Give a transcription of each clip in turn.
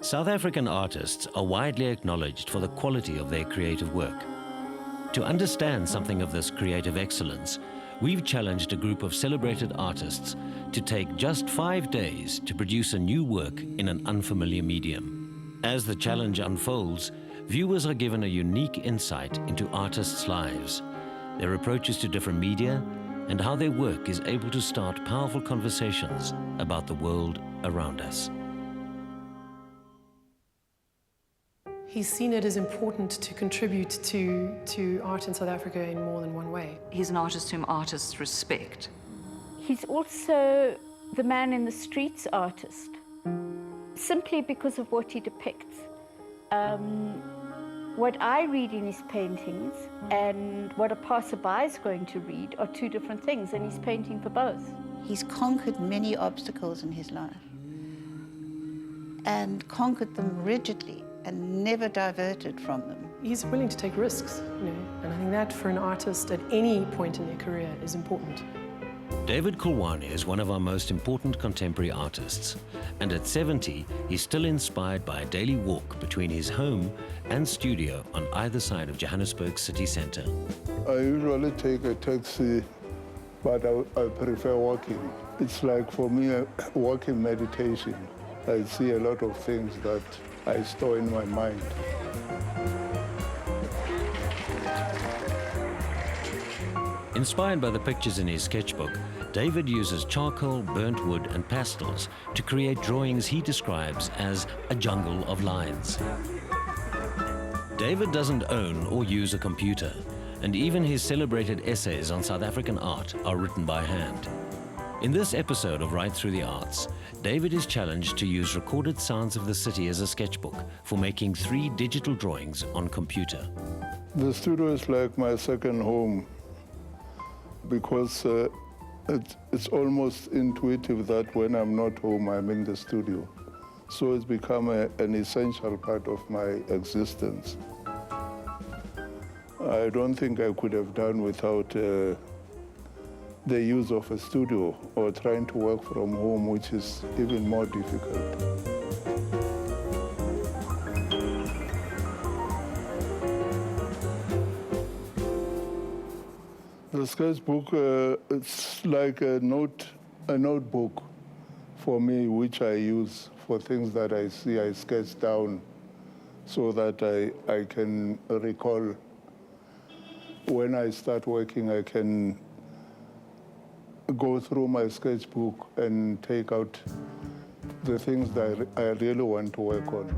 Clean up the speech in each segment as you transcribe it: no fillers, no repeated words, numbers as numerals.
South African artists are widely acknowledged for the quality of their creative work. To understand something of this creative excellence, we've challenged a group of celebrated artists to take just 5 days to produce a new work in an unfamiliar medium. As the challenge unfolds, viewers are given a unique insight into artists' lives, their approaches to different media, and how their work is able to start powerful conversations about the world around us. He's seen it as important to contribute to art in South Africa in more than one way. He's an artist whom artists respect. He's also the man in the streets artist, simply because of what he depicts. What I read in his paintings and what a passerby is going to read are two different things, and he's painting for both. He's conquered many obstacles in his life and conquered them rigidly and never diverted from them. He's willing to take risks, and I think that for an artist at any point in their career is important. David Koloane is one of our most important contemporary artists, and at 70, he's still inspired by a daily walk between his home and studio on either side of Johannesburg's city centre. I usually take a taxi, but I prefer walking. It's like, for me, a walking meditation. I see a lot of things that I store in my mind. Inspired by the pictures in his sketchbook, David uses charcoal, burnt wood and pastels to create drawings he describes as a jungle of lines. David doesn't own or use a computer, and even his celebrated essays on South African art are written by hand. In this episode of Right Through the Arts, David is challenged to use recorded sounds of the city as a sketchbook for making 3 digital drawings on computer. The studio is like my second home because it's almost intuitive that when I'm not home, I'm in the studio. So it's become an essential part of my existence. I don't think I could have done without the use of a studio or trying to work from home, which is even more difficult. The sketchbook, it's like a notebook for me, which I use for things that I see. I sketch down so that I can recall. When I start working, I can go through my sketchbook and take out the things that I really want to work on.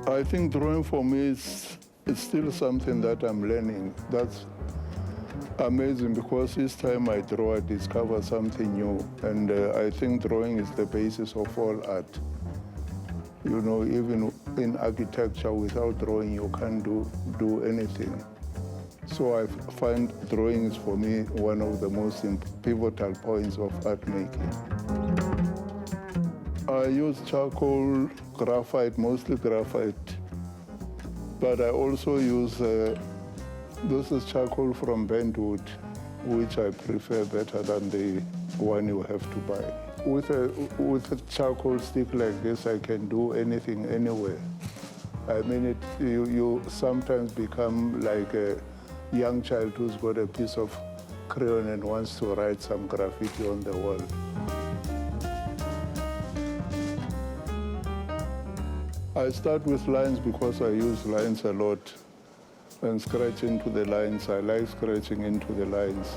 I think drawing for me is still something that I'm learning. That's amazing because each time I draw, I discover something new. And I think drawing is the basis of all art. You know, even in architecture, without drawing, you can't do anything. So I find drawing is, for me, one of the most pivotal points of art making. I use charcoal, graphite, mostly graphite, but I also use, this is charcoal from bent wood, which I prefer better than the one you have to buy. With a charcoal stick like this, I can do anything, anywhere. I mean, you sometimes become like a young child who's got a piece of crayon and wants to write some graffiti on the wall. I start with lines because I use lines a lot and scratch into the lines. I like scratching into the lines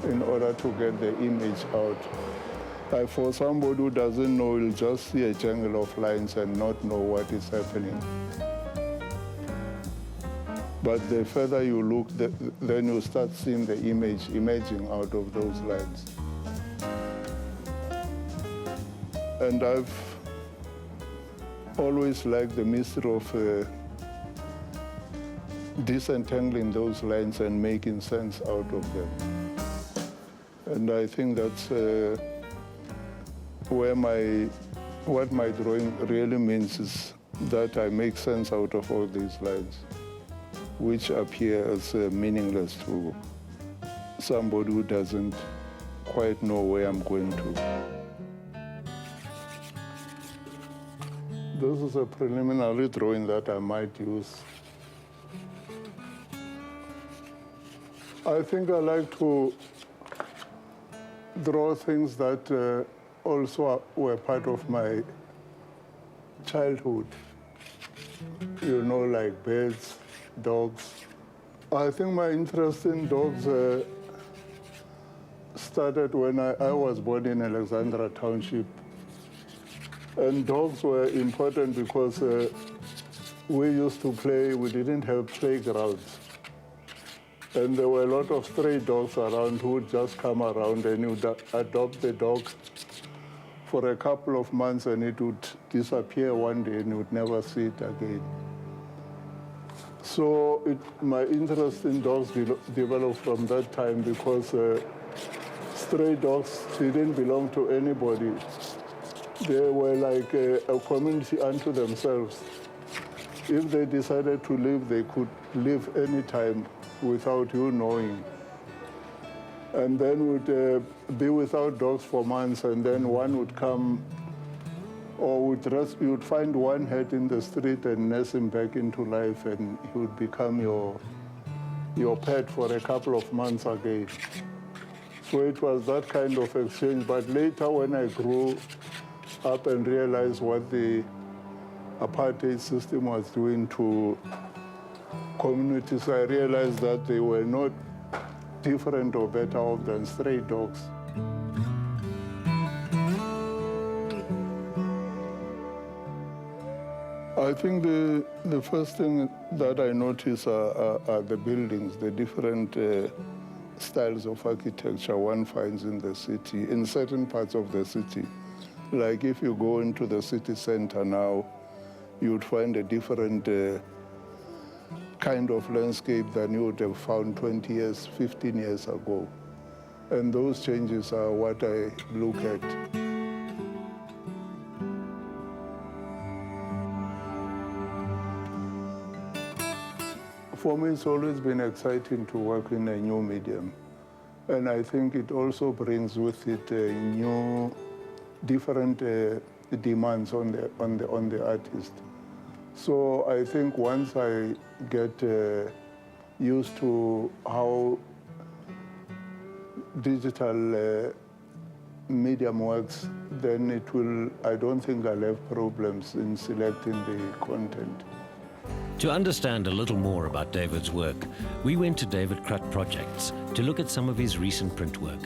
in order to get the image out. For somebody who doesn't know, you'll just see a jungle of lines and not know what is happening. But the further you look, then you start seeing the image emerging out of those lines. And I've always liked the mystery of disentangling those lines and making sense out of them. And I think that's where what my drawing really means is that I make sense out of all these lines, which appear as meaningless somebody who doesn't quite know where I'm going to. This is a preliminary drawing that I might use. I think I like to draw things that also were part of my childhood. You know, like birds, dogs. I think my interest in dogs started when I was born in Alexandra Township. And dogs were important because we used to play, we didn't have playgrounds. And there were a lot of stray dogs around who would just come around and you would adopt the dog for a couple of months and it would disappear one day and you would never see it again. So my interest in dogs developed from that time because stray dogs didn't belong to anybody. They were like a community unto themselves. If they decided to leave, they could leave any time without you knowing. And then would be without dogs for months, and then one would come, or you would find one head in the street and nurse him back into life, and he would become your pet for a couple of months again. So it was that kind of exchange. But later when I grew up and realized what the apartheid system was doing to communities, I realized that they were not different or better off than stray dogs. I think the first thing that I notice are the buildings, the different styles of architecture one finds in the city, in certain parts of the city. Like if you go into the city center now, you would find a different kind of landscape than you would have found 20 years, 15 years ago. And those changes are what I look at. For me, it's always been exciting to work in a new medium. And I think it also brings with it new, different demands on the artist. So I think once I get used to how digital medium works, then I don't think I'll have problems in selecting the content. To understand a little more about David's work, we went to David Koloane Projects to look at some of his recent print work.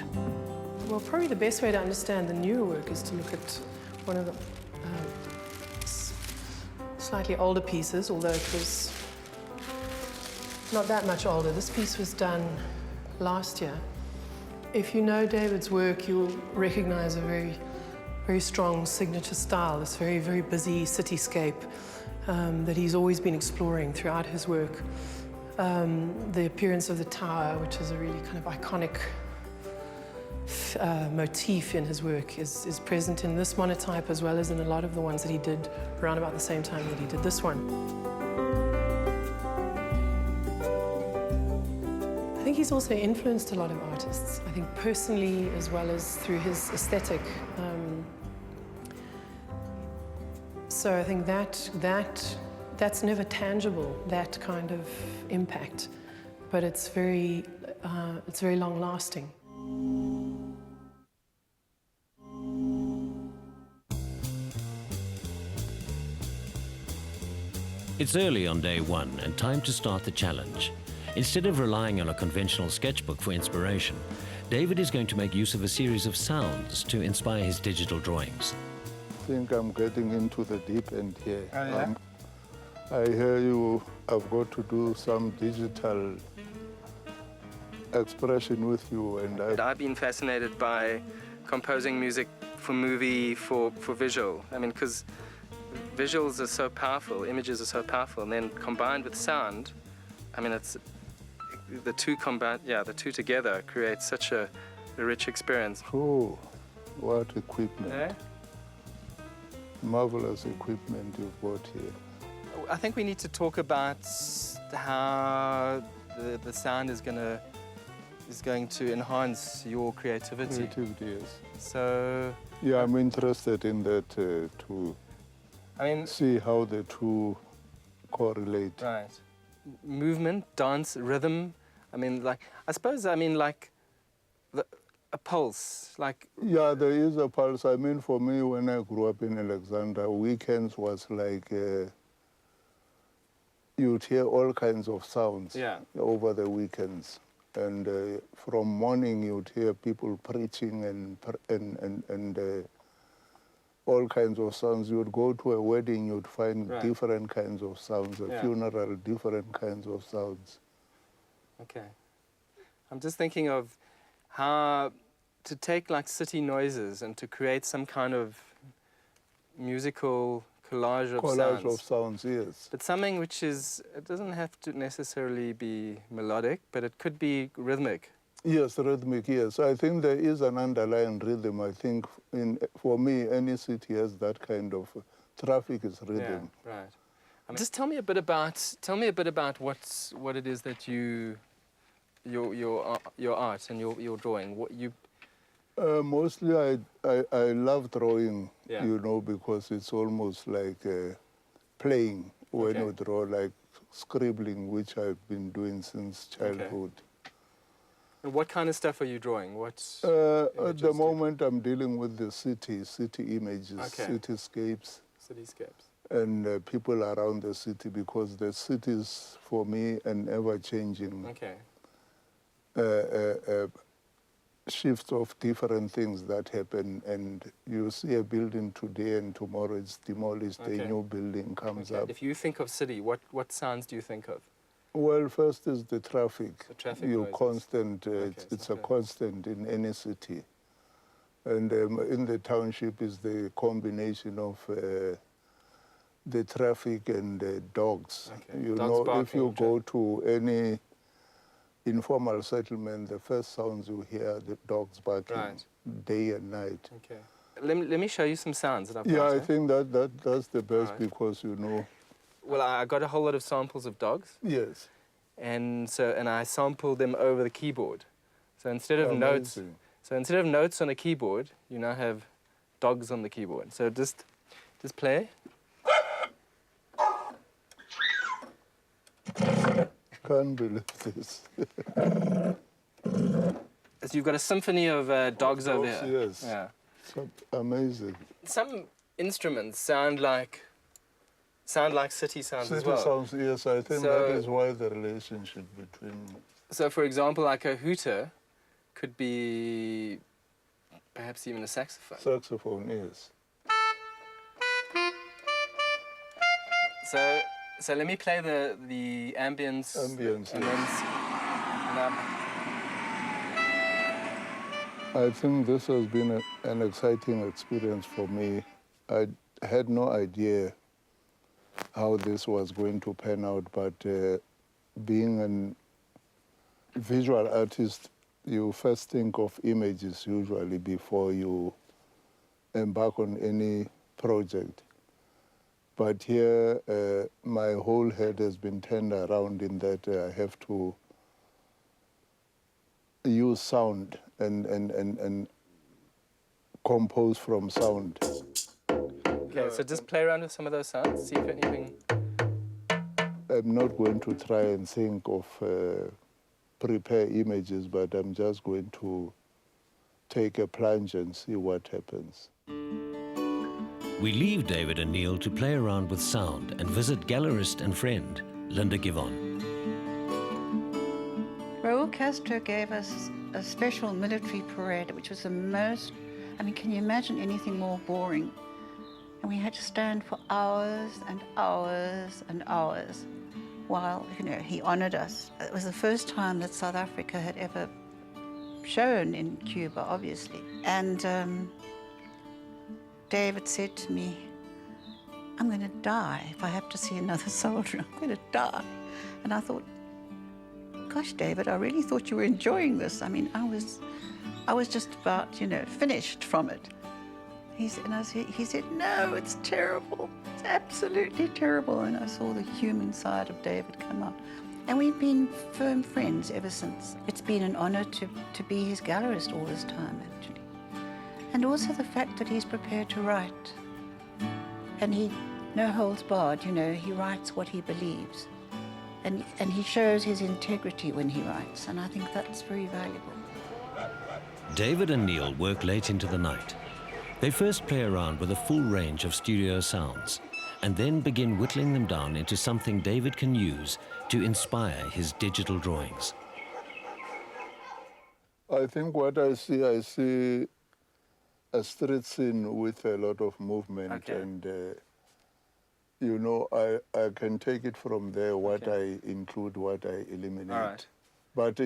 Well, probably the best way to understand the newer work is to look at one of the slightly older pieces, although it was not that much older. This piece was done last year. If you know David's work, you'll recognize a very, very strong signature style, this very, very busy cityscape that he's always been exploring throughout his work. The appearance of the tower, which is a really kind of iconic motif in his work, is present in this monotype as well as in a lot of the ones that he did around about the same time that he did this one. I think he's also influenced a lot of artists, I think personally as well as through his aesthetic. So I think that's never tangible, that kind of impact, but it's very long-lasting. It's early on day one and time to start the challenge. Instead of relying on a conventional sketchbook for inspiration, David is going to make use of a series of sounds to inspire his digital drawings. I think I'm getting into the deep end here. Oh, yeah? I hear you have got to do some digital expression with you, and I've been fascinated by composing music for movie, for visual. I mean, because visuals are so powerful, images are so powerful, and then combined with sound, I mean, it's the two together create such a rich experience. oh, what equipment. Yeah? Marvelous equipment you've got here. I think we need to talk about how the sound is going to is going to enhance your creativity. Creativity, yes. So, Yeah, I'm interested in that to I mean, see how the two correlate. right. Movement, dance, rhythm. I mean, like, I suppose, I mean, like, a pulse, like... Yeah, there is a pulse. I mean, for me, when I grew up in Alexandra, weekends was like you'd hear all kinds of sounds over the weekends. And from morning, you'd hear people preaching and all kinds of sounds. You'd go to a wedding, you'd find different kinds of sounds. A funeral, different kinds of sounds. Okay. I'm just thinking of how to take like city noises and to create some kind of musical collage of sounds, yes. But something which is, it doesn't have to necessarily be melodic, but it could be rhythmic. Yes, rhythmic, yes. I think there is an underlying rhythm. I think for me, any city has that kind of traffic is rhythm. Yeah, right. I mean, just tell me a bit about what it is that your art and your drawing. What you mostly I love drawing, you know, because it's almost like playing when you draw, like scribbling, which I've been doing since childhood. And what kind of stuff are you drawing? At the moment, I'm dealing with the city images, cityscapes. Cityscapes. And people around the city, because the city is, for me, an ever-changing shifts of different things that happen, and you see a building today and tomorrow it's demolished, a new building comes up. If you think of city, what sounds do you think of? Well, first is the traffic. The traffic You're noises. constant, it's a constant in any city. And in the township is the combination of the traffic and the dogs. You Dogs know, if you barking, go to any informal settlement, the first sounds you hear the dogs barking day and night. Okay. Let me show you some sounds that I've got. Yeah, I think that's the best because, you know. Well, I got a whole lot of samples of dogs. Yes. And I sampled them over the keyboard. So instead of notes on a keyboard, you now have dogs on the keyboard. So just play. Can't believe this. So you've got a symphony of dogs over here. Yes. Yeah. So amazing. Some instruments sound like city sounds as well. City sounds, yes. I think that is why the relationship between. So, for example, like a hooter could be perhaps even a saxophone. Saxophone, yes. So let me play the ambience. Ambience, and yes. Then, I think this has been an exciting experience for me. I had no idea how this was going to pan out, but being a visual artist, you first think of images usually before you embark on any project. But here, my whole head has been turned around in that I have to use sound and compose from sound. Okay, so just play around with some of those sounds, see if anything... I'm not going to try and think of prepare images, but I'm just going to take a plunge and see what happens. We leave David and Neil to play around with sound and visit gallerist and friend, Linda Givon. Raul Castro gave us a special military parade, which was the most, I mean, can you imagine anything more boring? And we had to stand for hours and hours and hours while, you know, he honored us. It was the first time that South Africa had ever shown in Cuba, obviously. And David said to me, I'm going to die if I have to see another soldier. I'm going to die. And I thought, gosh, David, I really thought you were enjoying this. I mean, I was just about, you know, finished from it. He said, no, it's terrible. It's absolutely terrible. And I saw the human side of David come out. And we've been firm friends ever since. It's been an honour to be his gallerist all this time, actually. And also the fact that he's prepared to write. And he, no holds barred, you know, he writes what he believes. And he shows his integrity when he writes, and I think that's very valuable. David and Neil work late into the night. They first play around with a full range of studio sounds, and then begin whittling them down into something David can use to inspire his digital drawings. I think what I see a street scene with a lot of movement, Okay. and you know, I can take it from there, what I include, what I eliminate. All right. But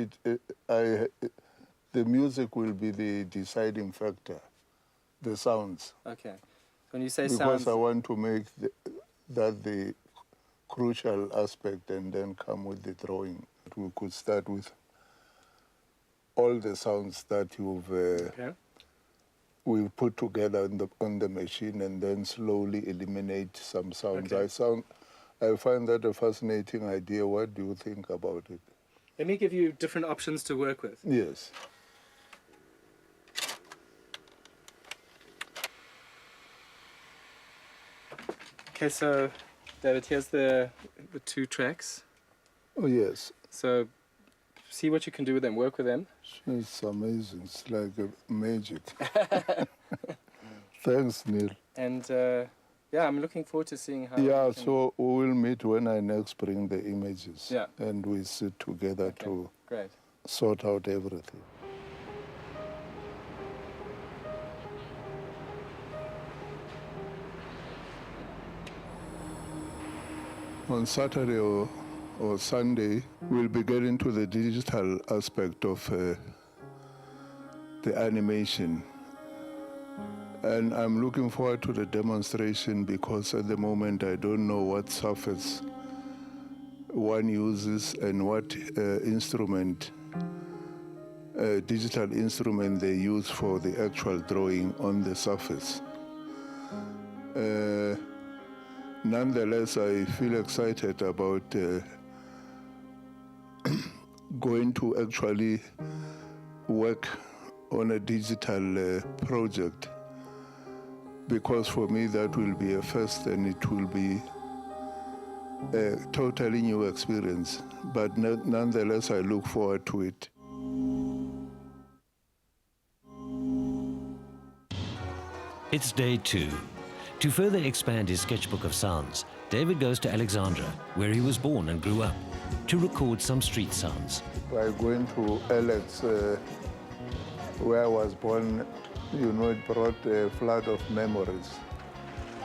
the music will be the deciding factor, the sounds. Okay. When you say Because sounds, I want to make that the crucial aspect and then come with the drawing. We could start with all the sounds that okay. we've put together on the machine and then slowly eliminate some sounds. Okay. I find that a fascinating idea. What do you think about it? Let me give you different options to work with. Yes. Okay, so David, here's the 2 tracks. Oh, yes. So see what you can do with them, work with them. It's amazing. It's like magic. Thanks, Neil. And yeah, I'm looking forward to seeing how. Yeah, you can- so we will meet when I next bring the images. Yeah. And we sit together Okay, to great. sort out everything. On Saturday or Sunday, we'll be getting to the digital aspect of the animation. And I'm looking forward to the demonstration because at the moment I don't know what surface one uses and what digital instrument they use for the actual drawing on the surface. Nonetheless, I feel excited about going to actually work on a digital project, because for me that will be a first and it will be a totally new experience. But nonetheless, I look forward to it. It's day 2. To further expand his sketchbook of sounds, David goes to Alexandra, where he was born and grew up, to record some street sounds. By going to Alex, where I was born, you know, it brought a flood of memories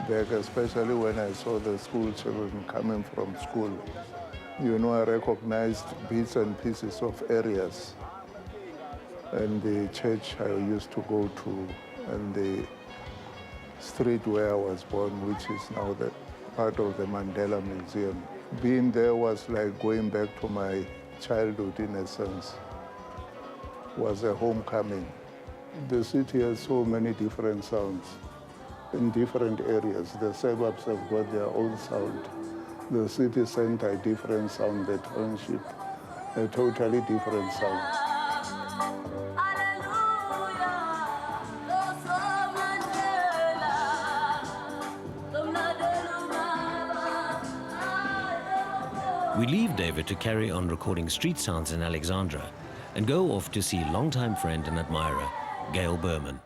back, especially when I saw the school children coming from school. You know, I recognized bits and pieces of areas, and the church I used to go to, and the street where I was born, which is now the part of the Mandela Museum. Being there was like going back to my childhood in a sense. Was a homecoming. The city has so many different sounds in different areas. The suburbs have got their own sound. The city center, a different sound. The township, a totally different sound. We leave David to carry on recording street sounds in Alexandra and go off to see longtime friend and admirer, Gail Berman.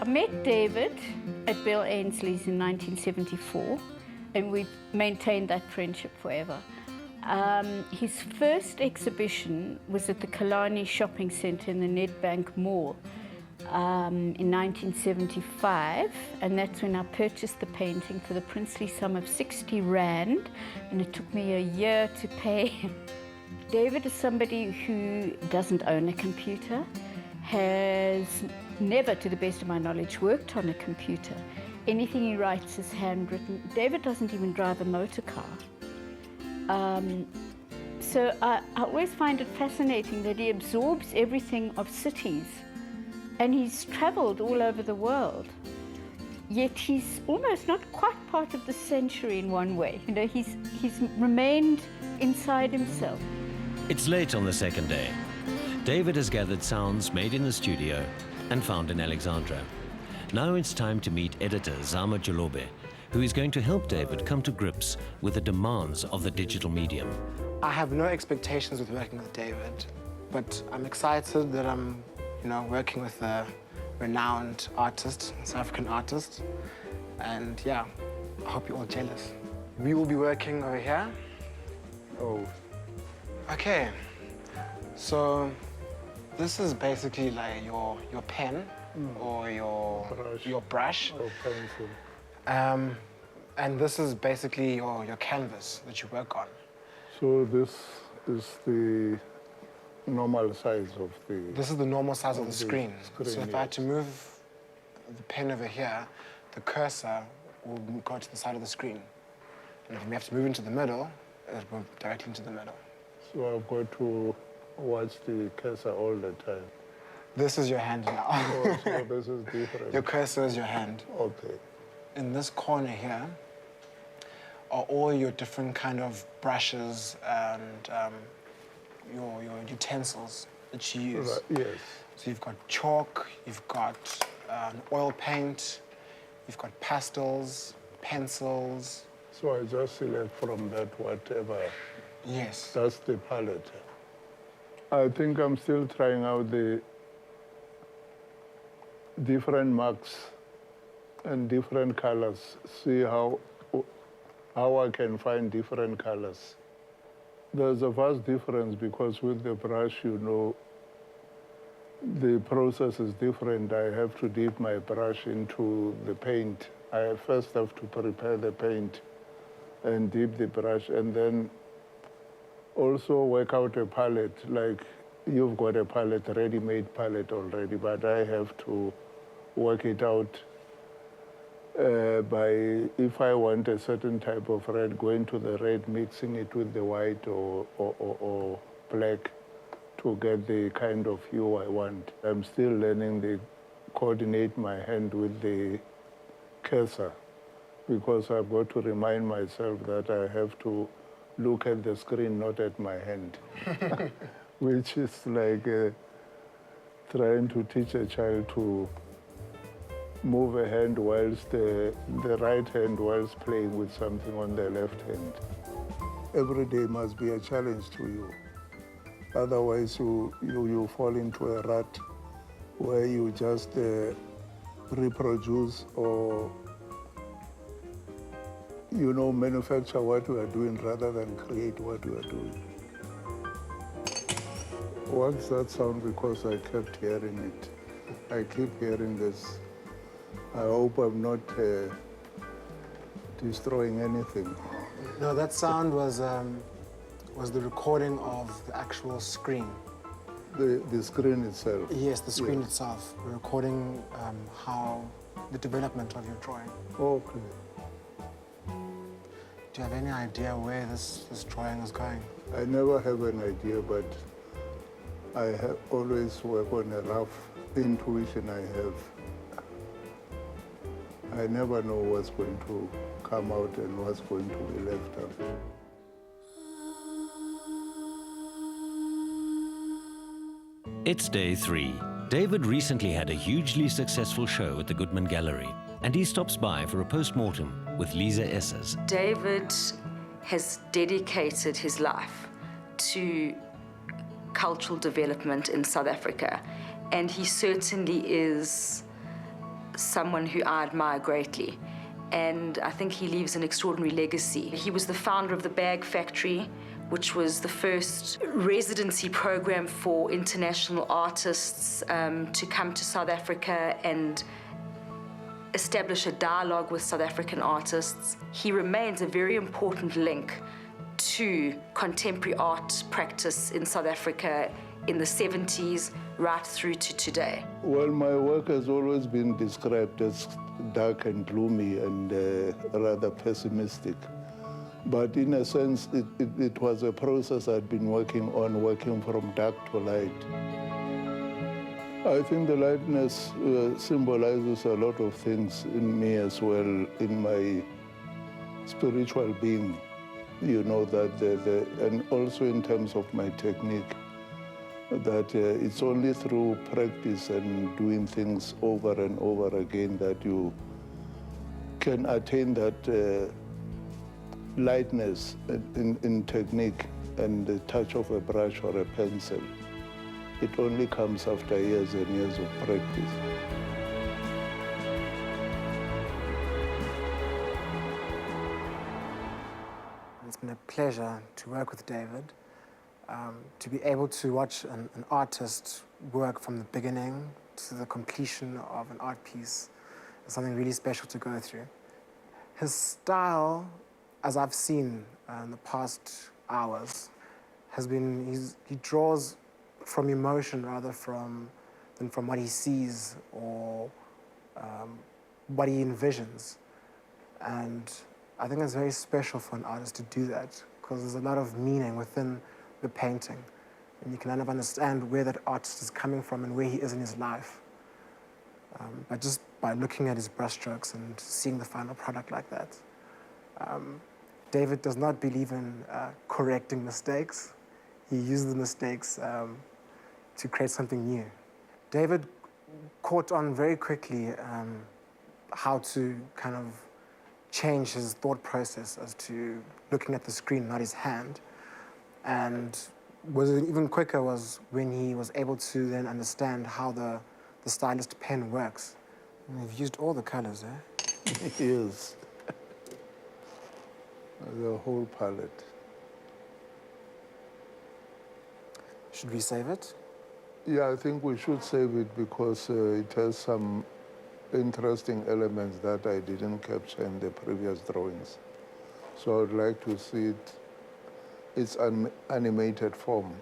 I met David at Bill Ainsley's in 1974, and we've maintained that friendship forever. His first exhibition was at the Koloane shopping centre in the Nedbank Mall in 1975, and that's when I purchased the painting for the princely sum of 60 Rand, and it took me a year to pay. David is somebody who doesn't own a computer, has never, to the best of my knowledge, worked on a computer. Anything he writes is handwritten. David doesn't even drive a motor car. So I always find it fascinating that he absorbs everything of cities, and he's traveled all over the world. yet he's almost not quite part of the century in one way. You know, he's remained inside himself. It's late on the second day. David has gathered sounds made in the studio and found in Alexandra. Now it's time to meet editor Zama Jalobe, who is going to help David come to grips with the demands of the digital medium. I have no expectations with working with David, but I'm excited that I'm, working with a renowned artist, South African artist, and yeah, I hope you're all jealous. We will be working over here. Oh, Okay, so this is basically like your pen or your brush. oh, pencil. And this is basically your canvas that you work on. So this is the normal size of the... This is the normal size of the screen. So if I had yes. to move the pen over here, the cursor will go to the side of the screen. And if you have to move into the middle, it will directly into the middle. So I've got to watch the cursor all the time. This is your hand now. Oh, so this is different. Your cursor is your hand. Okay. In this corner here are all your different kind of brushes and your utensils that you use. Right, yes. So you've got chalk, you've got oil paint, you've got pastels, pencils. So I just select from that whatever. Yes. That's the palette. I think I'm still trying out the different marks and different colors. See how I can find different colors. There's a vast difference because with the brush, the process is different. I have to dip my brush into the paint. I first have to prepare the paint and dip the brush, and then also work out a palette. Like you've got a palette, ready-made palette already, but I have to work it out by, if I want a certain type of red, going to the red, mixing it with the white or black to get the kind of hue I want. I'm still learning to coordinate my hand with the cursor because I've got to remind myself that I have to look at the screen, not at my hand, which is like trying to teach a child to move a hand whilst the right hand whilst playing with something on the left hand. Every day must be a challenge to you. Otherwise, you fall into a rut where you just reproduce or manufacture what you are doing rather than create what you are doing. What's that sound? Because I kept hearing it. I keep hearing this. I hope I'm not destroying anything. No, that sound was the recording of the actual screen. The screen itself? Yes, the screen itself. We're recording how the development of your drawing. Okay. Do you have any idea where this drawing is going? I never have an idea, but I have always work on a rough intuition I have. I never know what's going to come out and what's going to be left out. It's day 3. David recently had a hugely successful show at the Goodman Gallery, and he stops by for a post-mortem with Lisa Essers. David has dedicated his life to cultural development in South Africa, and he certainly is someone who I admire greatly. And I think he leaves an extraordinary legacy. He was the founder of the Bag Factory, which was the first residency program for international artists to come to South Africa and establish a dialogue with South African artists. He remains a very important link to contemporary art practice in South Africa in the 70s right through to today. Well, my work has always been described as dark and gloomy and rather pessimistic. But in a sense, it was a process I'd been working from dark to light. I think the lightness symbolizes a lot of things in me as well, in my spiritual being, you know, that and also in terms of my technique, that it's only through practice and doing things over and over again that you can attain that lightness in technique and the touch of a brush or a pencil. It only comes after years and years of practice. It's been a pleasure to work with David, to be able to watch an artist work from the beginning to the completion of an art piece is something really special to go through. His style, as I've seen in the past hours, has been, he draws from emotion rather than from what he sees or what he envisions. And I think it's very special for an artist to do that because there's a lot of meaning within the painting. And you can kind of understand where that artist is coming from and where he is in his life. But just by looking at his brushstrokes and seeing the final product like that. David does not believe in correcting mistakes. He uses the mistakes to create something new. David caught on very quickly how to kind of change his thought process as to looking at the screen, not his hand. And was even quicker was when he was able to then understand how the stylist pen works. And we've used all the colors, eh? Yes. The whole palette. Should we save it? Yeah, I think we should save it because it has some interesting elements that I didn't capture in the previous drawings. So I'd like to see it, its animated form.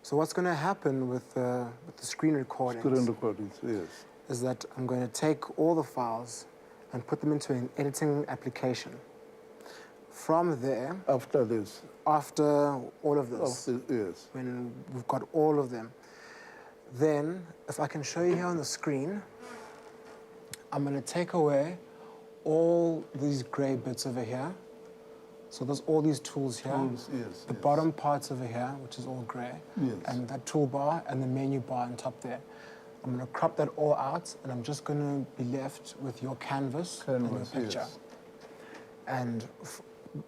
So what's going to happen with the screen recordings? Screen recordings, yes. Is that I'm going to take all the files and put them into an editing application. From there... After this? After all of this. Yes. When we've got all of them. Then, if I can show you here on the screen, I'm going to take away all these gray bits over here. So there's all these tools here. Tools, yes. The bottom parts over here, which is all gray. Yes. And that toolbar and the menu bar on top there. I'm going to crop that all out, and I'm just going to be left with your canvas and your picture. Yes. And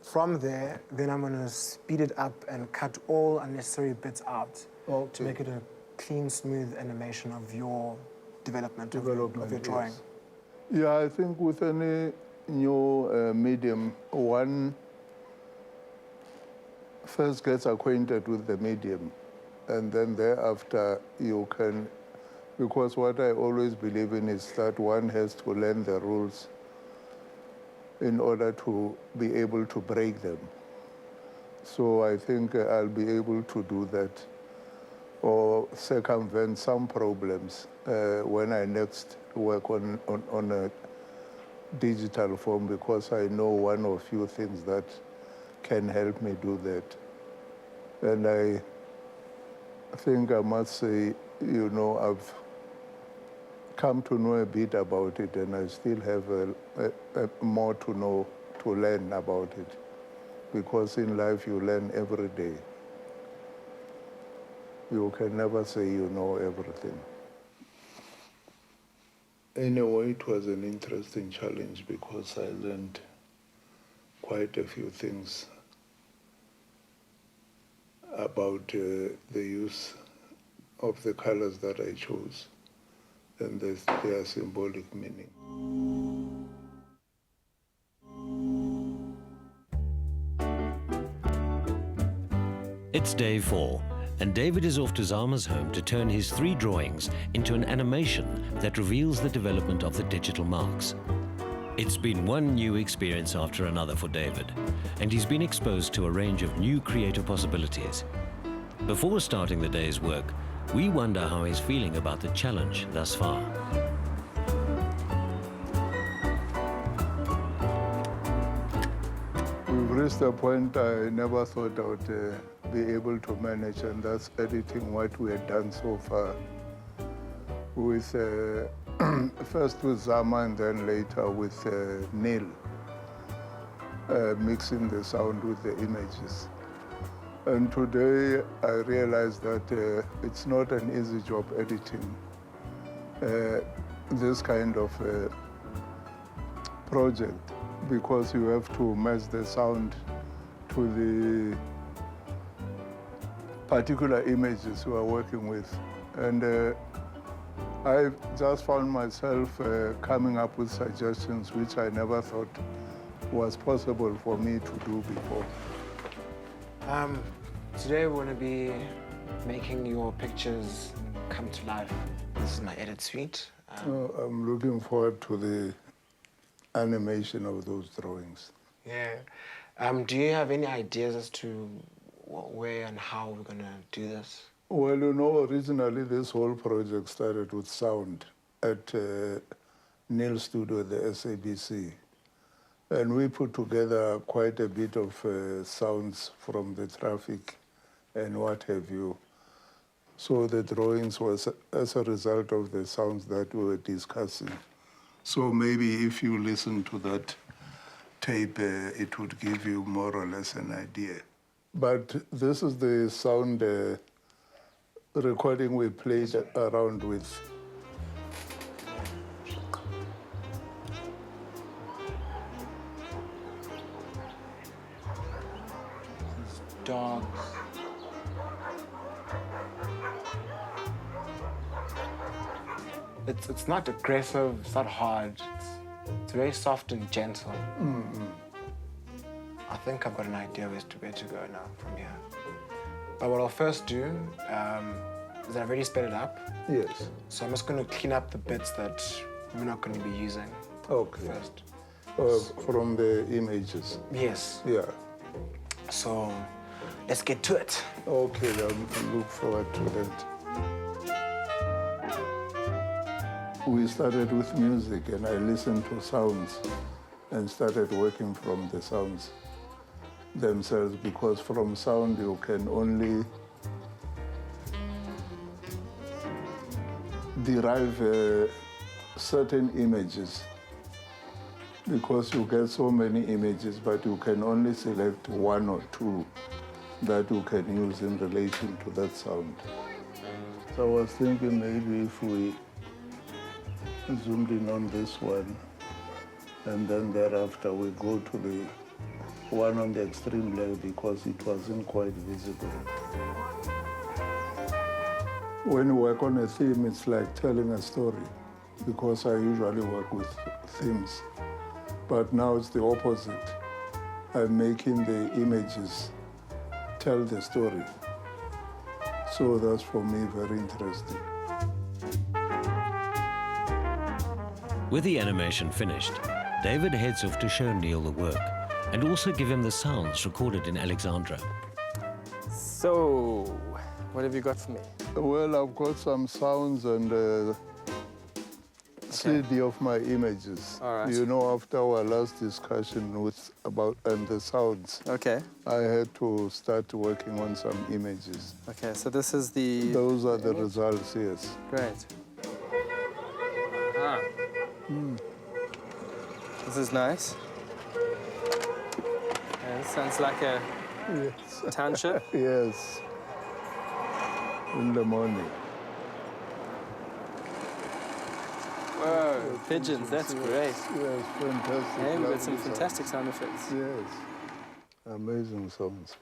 from there, then I'm going to speed it up and cut all unnecessary bits out to make it a clean, smooth animation of your development of your drawing. Yes. Yeah, I think with any new medium, one first gets acquainted with the medium, and then thereafter you can, because what I always believe in is that one has to learn the rules in order to be able to break them. So I think I'll be able to do that or circumvent some problems when I next work on a digital form, because I know one or few things that can help me do that. And I think I must say, you know, I've come to know a bit about it, and I still have more to know, to learn about it, because in life you learn every day. You can never say you know everything. In a way, it was an interesting challenge because I learned quite a few things about the use of the colors that I chose and their symbolic meaning. It's day 4, and David is off to Zama's home to turn his 3 drawings into an animation that reveals the development of the digital marks. It's been one new experience after another for David, and he's been exposed to a range of new creative possibilities. Before starting the day's work, we wonder how he's feeling about the challenge thus far. We've reached a point I never thought I would be able to manage, and that's editing what we had done so far. with first with Zama and then later with Neil, mixing the sound with the images. And today I realized that it's not an easy job editing this kind of project, because you have to match the sound to the particular images you are working with. And I just found myself coming up with suggestions which I never thought was possible for me to do before. Today we're going to be making your pictures come to life. This is my edit suite. I'm looking forward to the animation of those drawings. Yeah. Do you have any ideas as to where and how we're going to do this? Well, you know, originally this whole project started with sound at Neil's studio at the SABC. And we put together quite a bit of sounds from the traffic and what have you. So the drawings was as a result of the sounds that we were discussing. So maybe if you listen to that tape, it would give you more or less an idea. But this is the sound recording we played around with. Dogs. It's not aggressive, it's not hard. It's very soft and gentle. Mm-hmm. I think I've got an idea as to where to go now from here. But what I'll first do is I've already sped it up. Yes. So I'm just going to clean up the bits that we're not going to be using Okay. first. From the images. Yes. Yeah. So let's get to it. Okay, I look forward to that. We started with music and I listened to sounds and started working from the sounds themselves, because from sound you can only derive certain images, because you get so many images, but you can only select one or two that you can use in relation to that sound. So I was thinking maybe if we zoomed in on this one, and then thereafter we go to the one on the extreme left because it wasn't quite visible. When you work on a theme, it's like telling a story, because I usually work with themes. But now it's the opposite. I'm making the images tell the story. So that's for me very interesting. With the animation finished, David heads off to show Neil the work and also give him the sounds recorded in Alexandra. So, what have you got for me? Well, I've got some sounds and CD of my images. All right. You know, after our last discussion about the sounds, Okay. I had to start working on some images. Okay, so this is the... Those are the results, yes. Great. Ah. This is nice. Yeah, this sounds like a Yes. township. Yes. In the morning. Whoa, pigeons, that's great. Yes, fantastic. Hey, we've got lovely some sounds. fantastic sound effects. Yes. Amazing songs.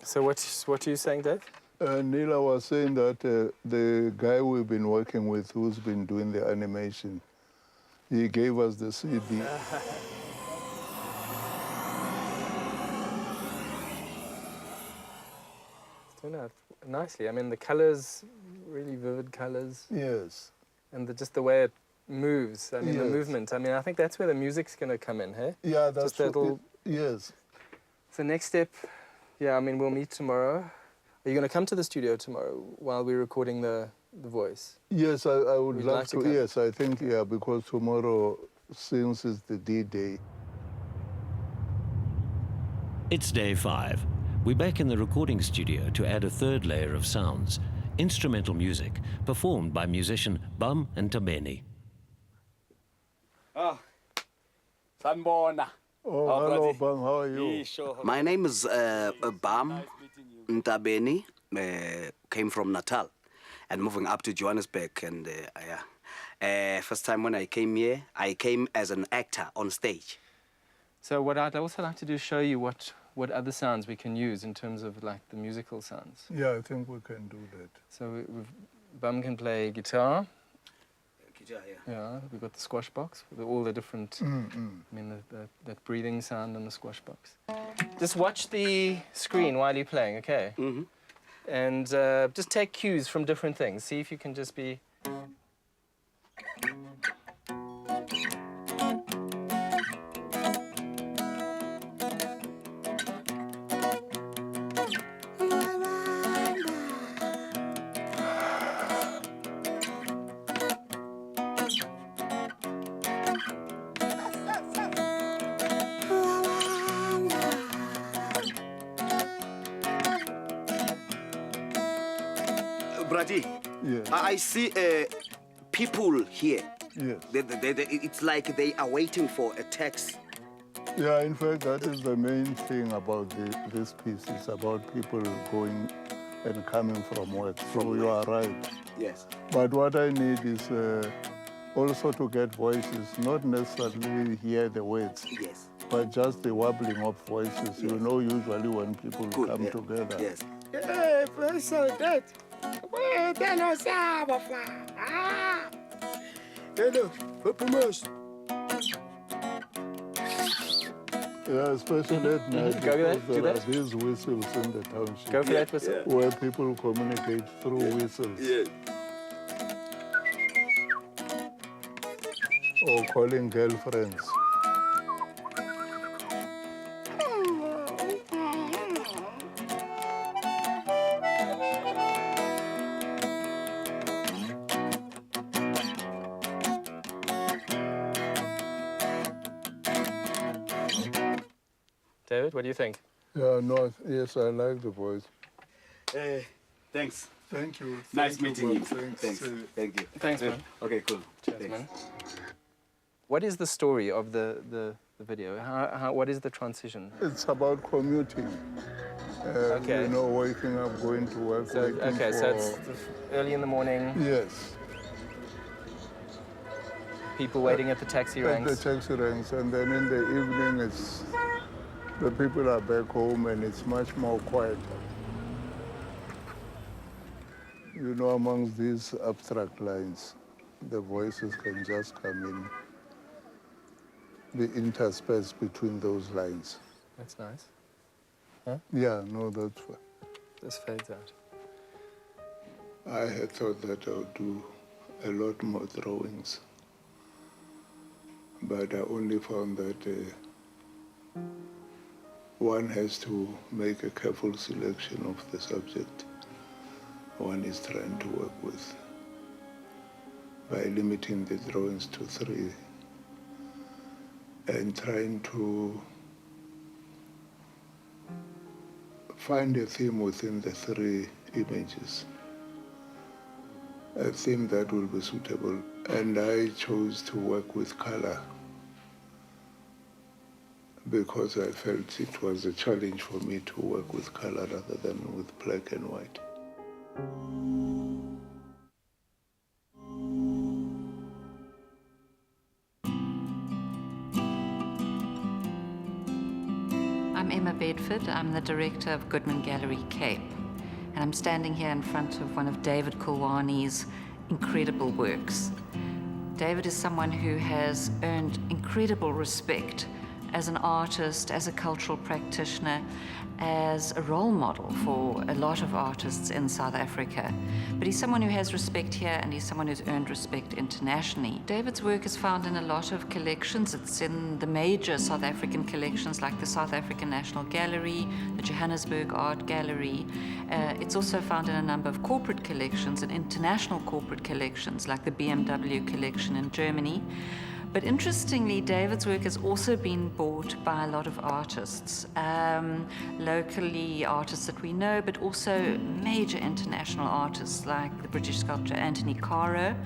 So what are you saying, Dave? Neela was saying that the guy we've been working with, who's been doing the animation, he gave us the CD. It's turned out nicely. I mean, the colors, really vivid colors, Yes. and just the way it moves. I mean, the Yes. movement. I mean, I think that's where the music's going to come in, hey? Yeah, that's Just that true. little... Yes. So next step, yeah, I mean, we'll meet tomorrow. Are you going to come to the studio tomorrow while we're recording the voice? Yes, I would We'd love like to to. come. Yes, I think, yeah, because tomorrow, since it's the D-Day. It's day 5. We're back in the recording studio to add a third layer of sounds, instrumental music performed by musician Bam and Tabeni. Oh, Sanbona. Oh, hello, Bam. How are you? My name is Bam Ntabeni. Came from Natal and moving up to Johannesburg. And first time when I came here, I came as an actor on stage. So what I'd also like to do is show you what other sounds we can use in terms of like the musical sounds. Yeah, I think we can do that. So Bam can play guitar. Guitar, yeah. Yeah, we've got the squash box with all the different, I mean, that breathing sound on the squash box. Just watch the screen while you're playing, okay? Mm-hmm. And just take cues from different things. See if you can just be... Brady, Yes. I see people here. Yes. It's like they are waiting for a text. Yeah, in fact, that is the main thing about this piece. It's about people going and coming from work. So you are right. Yes. But what I need is also to get voices, not necessarily hear the words, Yes. but just the wobbling of voices. Yes. You know, usually when people Good, come yeah. together. Yes. Yeah, especially at night, Go with that, because do there are that. these whistles in the township. Go for that whistle. Where people communicate through whistles. Yeah. Or calling girlfriends. David, what do you think? Yeah, no, yes, I like the voice. Thanks. Thank you. Nice Thank meeting you. Bob. Thanks. Thank you. Thanks, man. Okay, cool. Cheers, Thanks. man. What is the story of the video? What is the transition? It's about commuting. Okay. You know, waking up, going to work. So, waiting okay, for... so it's early in the morning, Yes. people waiting at the taxi At ranks. the taxi ranks, and then in the evening, it's the people are back home, and it's much more quiet. You know, amongst these abstract lines, the voices can just come in, be interspersed between those lines. That's nice. Yeah, no, that's what This fades out. I had thought that I would do a lot more drawings, but I only found that one has to make a careful selection of the subject one is trying to work with by limiting the drawings to 3 and trying to find a theme within the 3 images, a theme that will be suitable. And I chose to work with color because I felt it was a challenge for me to work with color rather than with black and white. I'm Emma Bedford. I'm the director of Goodman Gallery Cape. And I'm standing here in front of one of David Koloane's incredible works. David is someone who has earned incredible respect as an artist, as a cultural practitioner, as a role model for a lot of artists in South Africa. But he's someone who has respect here, and he's someone who's earned respect internationally. David's work is found in a lot of collections. It's in the major South African collections like the South African National Gallery, the Johannesburg Art Gallery. It's also found in a number of corporate collections and international corporate collections like the BMW collection in Germany. But interestingly, David's work has also been bought by a lot of artists, locally artists that we know, but also major international artists like the British sculptor Anthony Caro.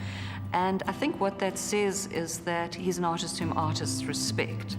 And I think what that says is that he's an artist whom artists respect.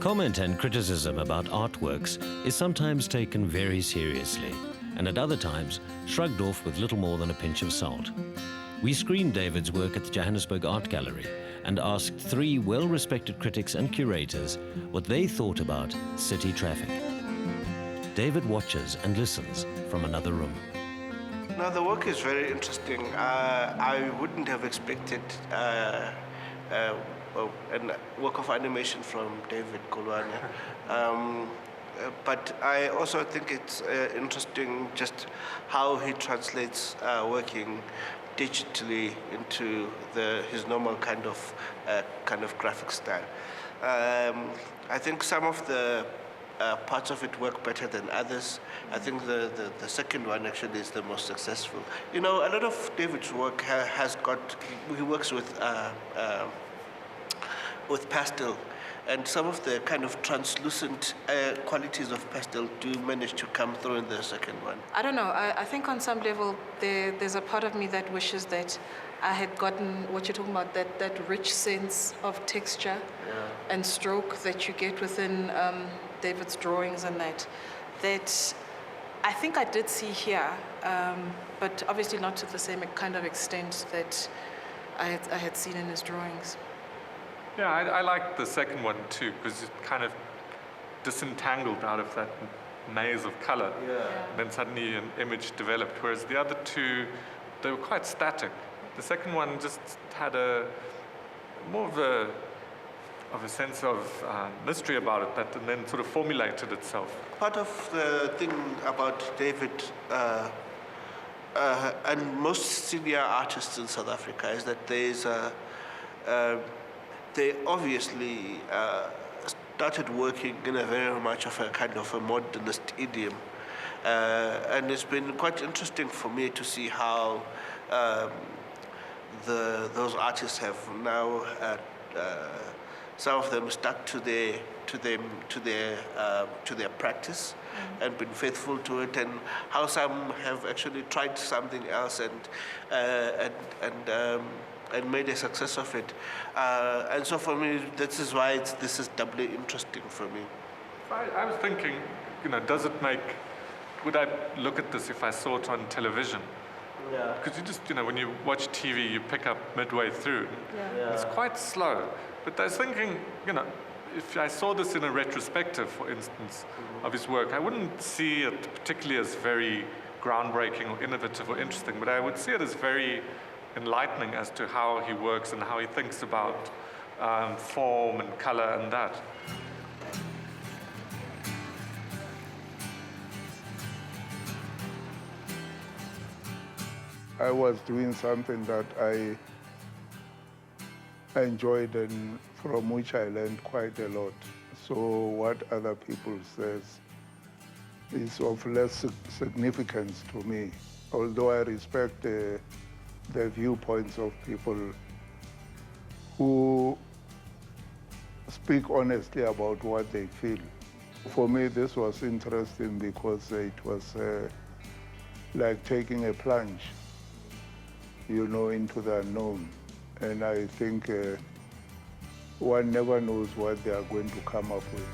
Comment and criticism about artworks is sometimes taken very seriously, and at other times shrugged off with little more than a pinch of salt. We screened David's work at the Johannesburg Art Gallery and asked 3 well-respected critics and curators what they thought about city traffic. David watches and listens from another room. Now, the work is very interesting. I wouldn't have expected a work of animation from David Koloane. But I also think it's interesting just how he translates working digitally into his normal kind of graphic style. I think some of the parts of it work better than others. I think the second one actually is the most successful. You know, a lot of David's work he works with pastel and some of the kind of translucent qualities of pastel do manage to come through in the second one. I don't know. I think on some level there's a part of me that wishes that I had gotten what you're talking about, that rich sense of texture and stroke that you get within David's drawings, and that I think I did see here, but obviously not to the same kind of extent that I had seen in his drawings. Yeah, I like the second one too, because it kind of disentangled out of that maze of color. And then suddenly an image developed, whereas the other two, they were quite static. The second one just had more of a sense of mystery about it, and then sort of formulated itself. Part of the thing about David and most senior artists in South Africa is that they obviously started working in a very much of a kind of a modernist idiom. And it's been quite interesting for me to see how those artists have now, some of them stuck to their practice and been faithful to it, and how some have actually tried something else and made a success of it. And so for me, this is why this is doubly interesting for me. I was thinking, does it would I look at this if I saw it on television? Yeah. Because you just, when you watch TV, you pick up midway through. It's quite slow. But I was thinking, if I saw this in a retrospective, for instance, of his work, I wouldn't see it particularly as very groundbreaking or innovative or interesting, but I would see it as very enlightening as to how he works and how he thinks about form and color and that. I was doing something that I enjoyed and from which I learned quite a lot. So what other people says is of less significance to me, although I respect the viewpoints of people who speak honestly about what they feel. For me, this was interesting because it was like taking a plunge, into the unknown. And I think one never knows what they are going to come up with.